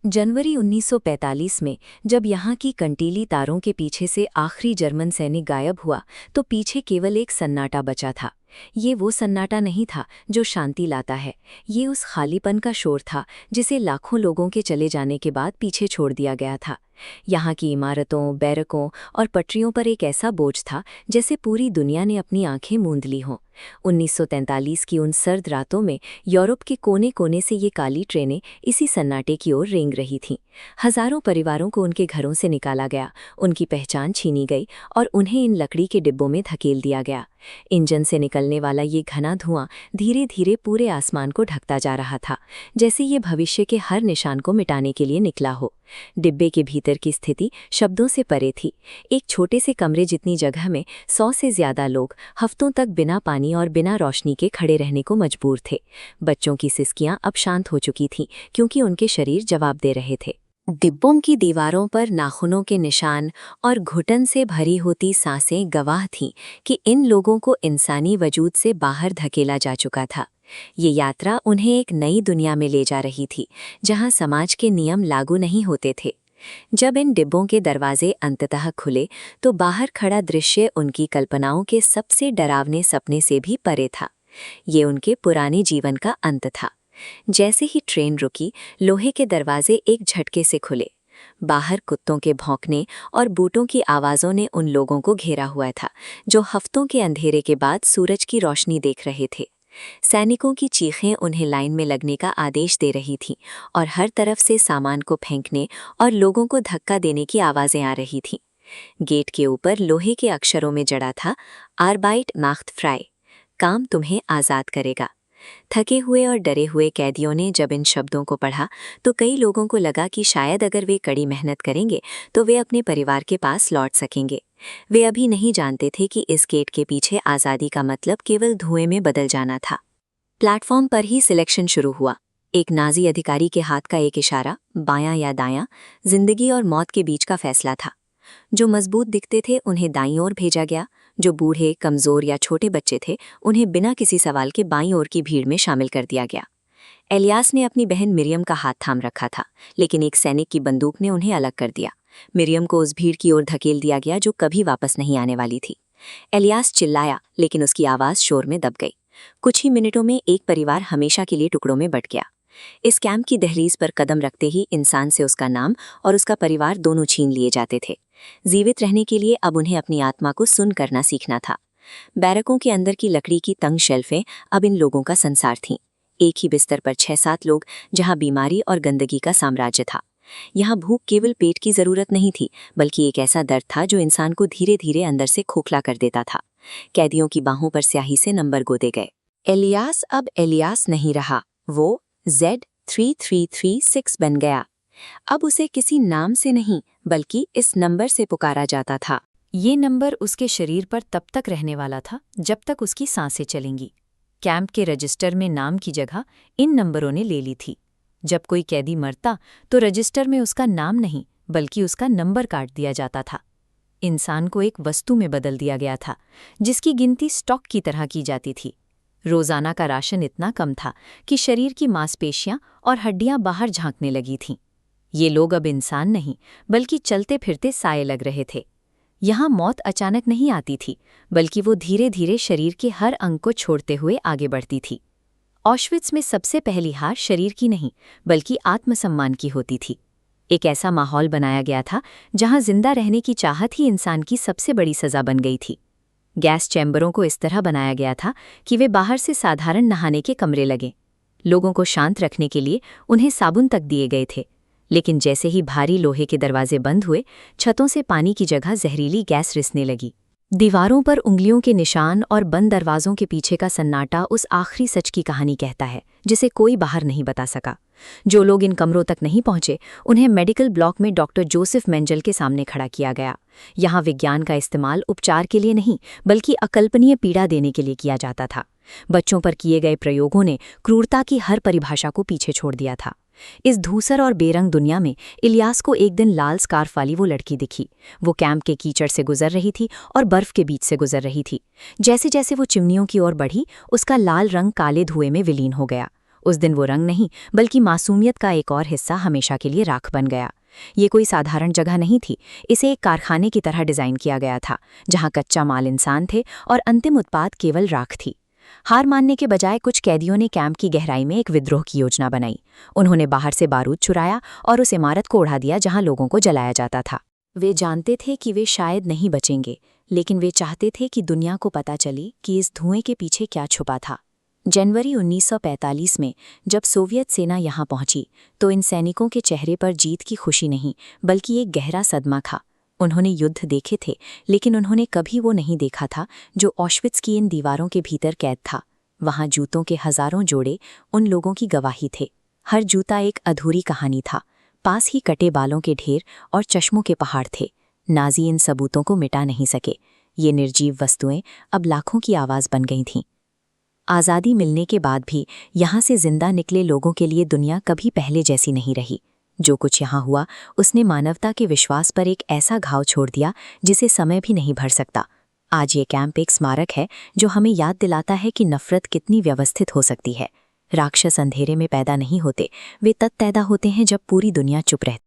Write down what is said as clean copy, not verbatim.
जनवरी 1945 में जब यहाँ की कंटीली तारों के पीछे से आखिरी जर्मन सैनिक गायब हुआ तो पीछे केवल एक सन्नाटा बचा था। ये वो सन्नाटा नहीं था जो शांति लाता है, ये उस खालीपन का शोर था जिसे लाखों लोगों के चले जाने के बाद पीछे छोड़ दिया गया था। यहाँ की इमारतों, बैरकों और पटरियों पर एक ऐसा बोझ था जैसे पूरी दुनिया ने अपनी आंखें मूंद ली हों। 1943 की उन सर्द रातों में यूरोप के कोने कोने से ये काली ट्रेनें इसी सन्नाटे की ओर रेंग रही थीं। हजारों परिवारों को उनके घरों से निकाला गया, उनकी पहचान छीनी गई और उन्हें इन लकड़ी के डिब्बों में धकेल दिया गया। इंजन से निकलने वाला ये घना धुआं धीरे धीरे पूरे आसमान को ढकता जा रहा था, जैसे ये भविष्य के हर निशान को मिटाने के लिए निकला हो। डिब्बे के भीतर की स्थिति शब्दों से परे थी। एक छोटे से कमरे जितनी जगह में 100 से ज्यादा लोग हफ्तों तक बिना पानी और बिना रोशनी के खड़े रहने को मजबूर थे। बच्चों की सिसकियां अब शांत हो चुकी थीं क्योंकि उनके शरीर जवाब दे रहे थे। डिब्बों की दीवारों पर नाखूनों के निशान और घुटन से भरी होती सांसें गवाह थीं कि इन लोगों को इंसानी वजूद से बाहर धकेला जा चुका था। ये यात्रा उन्हें एक नई दुनिया में ले जा रही थी, जहां समाज के नियम लागू नहीं होते थे। जब इन डिब्बों के दरवाजे अंततः खुले तो बाहर खड़ा दृश्य उनकी कल्पनाओं के सबसे डरावने सपने से भी परे था। ये उनके पुराने जीवन का अंत था। जैसे ही ट्रेन रुकी, लोहे के दरवाजे एक झटके से खुले। बाहर कुत्तों के भौंकने और बूटों की आवाज़ों ने उन लोगों को घेरा हुआ था जो हफ्तों के अंधेरे के बाद सूरज की रोशनी देख रहे थे। सैनिकों की चीखें उन्हें लाइन में लगने का आदेश दे रही थीं और हर तरफ से सामान को फेंकने और लोगों को धक्का देने की आवाज़ें आ रही थीं। गेट के ऊपर लोहे के अक्षरों में जड़ा था, आर्बाइट माख्त फ्राई, काम तुम्हें आज़ाद करेगा। थके हुए और डरे हुए कैदियों ने जब इन शब्दों को पढ़ा तो कई लोगों को लगा कि शायद अगर वे कड़ी मेहनत करेंगे तो वे अपने परिवार के पास लौट सकेंगे। वे अभी नहीं जानते थे कि इस गेट के पीछे आज़ादी का मतलब केवल धुएं में बदल जाना था। प्लेटफॉर्म पर ही सिलेक्शन शुरू हुआ। एक नाजी अधिकारी के हाथ का एक इशारा, बायां या दायां, जिंदगी और मौत के बीच का फैसला था। जो मजबूत दिखते थे उन्हें दाईं ओर भेजा गया, जो बूढ़े, कमजोर या छोटे बच्चे थे उन्हें बिना किसी सवाल के बाईं ओर की भीड़ में शामिल कर दिया गया। एलियास ने अपनी बहन मिरियम का हाथ थाम रखा था, लेकिन एक सैनिक की बंदूक ने उन्हें अलग कर दिया। मिरियम को उस भीड़ की ओर धकेल दिया गया जो कभी वापस नहीं आने वाली थी। एलियास चिल्लाया, लेकिन उसकी आवाज़ शोर में दब गई। कुछ ही मिनटों में एक परिवार हमेशा के लिए टुकड़ों में बंट गया। इस कैंप की दहलीज पर कदम रखते ही इंसान से उसका नाम और उसका परिवार दोनों छीन लिए जाते थे। जीवित रहने के लिए अब उन्हें अपनी आत्मा को सुन करना सीखना था। बैरकों के अंदर की लकड़ी की तंग शेल्फें अब इन लोगों का संसार थीं। एक ही बिस्तर पर 6-7 लोग, जहां बीमारी और गंदगी का साम्राज्य था। यहाँ भूख केवल पेट की जरूरत नहीं थी, बल्कि एक ऐसा दर्द था जो इंसान को धीरे धीरे अंदर से खोखला कर देता था। कैदियों की बाहों पर स्याही से नंबर गोदे गए। एलियास अब एलियास नहीं रहा, वो Z3336 बन गया। अब उसे किसी नाम से नहीं बल्कि इस नंबर से पुकारा जाता था। ये नंबर उसके शरीर पर तब तक रहने वाला था जब तक उसकी सांसें चलेंगी। कैंप के रजिस्टर में नाम की जगह इन नंबरों ने ले ली थी। जब कोई कैदी मरता तो रजिस्टर में उसका नाम नहीं बल्कि उसका नंबर काट दिया जाता था। इंसान को एक वस्तु में बदल दिया गया था जिसकी गिनती स्टॉक की तरह की जाती थी। रोजाना का राशन इतना कम था कि शरीर की मांसपेशियां और हड्डियां बाहर झांकने लगी थीं। ये लोग अब इंसान नहीं बल्कि चलते फिरते साए लग रहे थे। यहाँ मौत अचानक नहीं आती थी, बल्कि वो धीरे धीरे शरीर के हर अंग को छोड़ते हुए आगे बढ़ती थी। ऑश्विट्स में सबसे पहली हार शरीर की नहीं बल्कि आत्मसम्मान की होती थी। एक ऐसा माहौल बनाया गया था जहाँ जिंदा रहने की चाहत ही इंसान की सबसे बड़ी सजा बन गई थी। गैस चैम्बरों को इस तरह बनाया गया था कि वे बाहर से साधारण नहाने के कमरे लगे। लोगों को शांत रखने के लिए उन्हें साबुन तक दिए गए थे, लेकिन जैसे ही भारी लोहे के दरवाजे बंद हुए, छतों से पानी की जगह जहरीली गैस रिसने लगी। दीवारों पर उंगलियों के निशान और बंद दरवाजों के पीछे का सन्नाटा उस आखिरी सच की कहानी कहता है जिसे कोई बाहर नहीं बता सका। जो लोग इन कमरों तक नहीं पहुंचे उन्हें मेडिकल ब्लॉक में डॉक्टर जोसेफ मेंजल के सामने खड़ा किया गया। यहाँ विज्ञान का इस्तेमाल उपचार के लिए नहीं बल्कि अकल्पनीय पीड़ा देने के लिए किया जाता था। बच्चों पर किए गए प्रयोगों ने क्रूरता की हर परिभाषा को पीछे छोड़ दिया था। इस धूसर और बेरंग दुनिया में इलियास को एक दिन लाल स्कार्फ वाली वो लड़की दिखी। वो कैंप के कीचड़ से गुजर रही थी और बर्फ के बीच से गुजर रही थी। जैसे जैसे वो चिमनियों की ओर बढ़ी, उसका लाल रंग काले धुएं में विलीन हो गया। उस दिन वो रंग नहीं बल्कि मासूमियत का एक और हिस्सा हमेशा के लिए राख बन गया। ये कोई साधारण जगह नहीं थी, इसे एक कारखाने की तरह डिज़ाइन किया गया था, जहाँ कच्चा माल इंसान थे और अंतिम उत्पाद केवल राख थी। हार मानने के बजाय कुछ कैदियों ने कैंप की गहराई में एक विद्रोह की योजना बनाई। उन्होंने बाहर से बारूद चुराया और उस इमारत को उड़ा दिया जहां लोगों को जलाया जाता था। वे जानते थे कि वे शायद नहीं बचेंगे, लेकिन वे चाहते थे कि दुनिया को पता चले कि इस धुएं के पीछे क्या छुपा था। जनवरी 1945 में जब सोवियत सेना यहां पहुंची तो इन सैनिकों के चेहरे पर जीत की खुशी नहीं बल्कि एक गहरा सदमा था। उन्होंने युद्ध देखे थे, लेकिन उन्होंने कभी वो नहीं देखा था जो ऑश्विट्ज़ की इन दीवारों के भीतर कैद था। वहां जूतों के हजारों जोड़े उन लोगों की गवाही थे। हर जूता एक अधूरी कहानी था। पास ही कटे बालों के ढेर और चश्मों के पहाड़ थे। नाज़ी इन सबूतों को मिटा नहीं सके। ये निर्जीव वस्तुएं अब लाखों की आवाज़ बन गई थीं। आज़ादी मिलने के बाद भी यहाँ से जिंदा निकले लोगों के लिए दुनिया कभी पहले जैसी नहीं रही। जो कुछ यहाँ हुआ उसने मानवता के विश्वास पर एक ऐसा घाव छोड़ दिया जिसे समय भी नहीं भर सकता। आज ये कैंप एक स्मारक है जो हमें याद दिलाता है कि नफ़रत कितनी व्यवस्थित हो सकती है। राक्षस अंधेरे में पैदा नहीं होते, वे तब पैदा होते हैं जब पूरी दुनिया चुप रहती है।